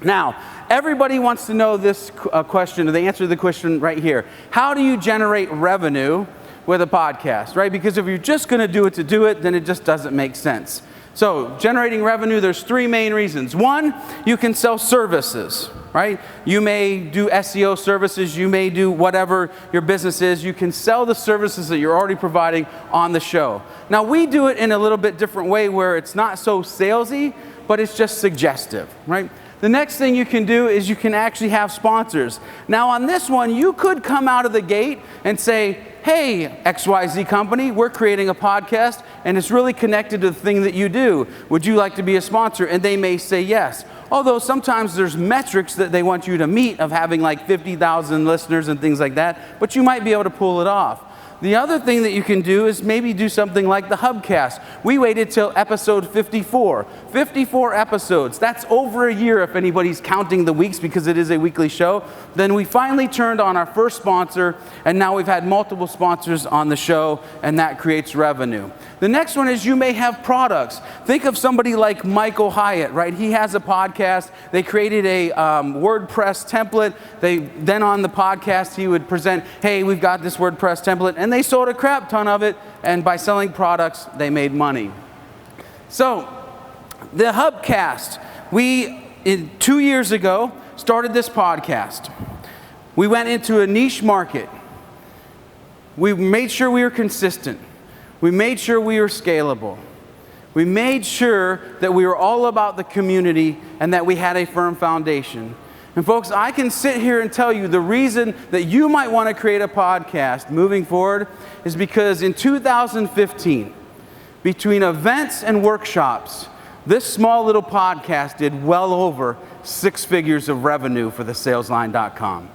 Now, everybody wants to know this question, or the answer to the question right here. How do you generate revenue with a podcast, right? Because if you're just going to do it, then it just doesn't make sense. So, generating revenue, there's three main reasons. One, you can sell services, right? You may do SEO services, you may do whatever your business is. You can sell the services that you're already providing on the show. Now, we do it in a little bit different way where it's not so salesy, but it's just suggestive, right? The next thing you can do is you can actually have sponsors. Now on this one, you could come out of the gate and say, hey, XYZ company, we're creating a podcast and it's really connected to the thing that you do. Would you like to be a sponsor? And they may say yes. Although sometimes there's metrics that they want you to meet of having like 50,000 listeners and things like that, but you might be able to pull it off. The other thing that you can do is maybe do something like the Hubcast. We waited till episode 54. 54 episodes. That's over a year if anybody's counting the weeks because it is a weekly show. Then we finally turned on our first sponsor, and now we've had multiple sponsors on the show, and that creates revenue. The next one is you may have products. Think of somebody like Michael Hyatt, right? He has a podcast. They created a WordPress template. Then on the podcast, he would present, hey, we've got this WordPress template. And they sold a crap ton of it. And by selling products, they made money. So the Hubcast, we, 2 years ago, started this podcast. We went into a niche market. We made sure we were consistent. We made sure we were scalable. We made sure that we were all about the community and that we had a firm foundation. And folks, I can sit here and tell you the reason that you might want to create a podcast moving forward is because in 2015, between events and workshops, this small little podcast did well over 6 figures of revenue for thesalesline.com.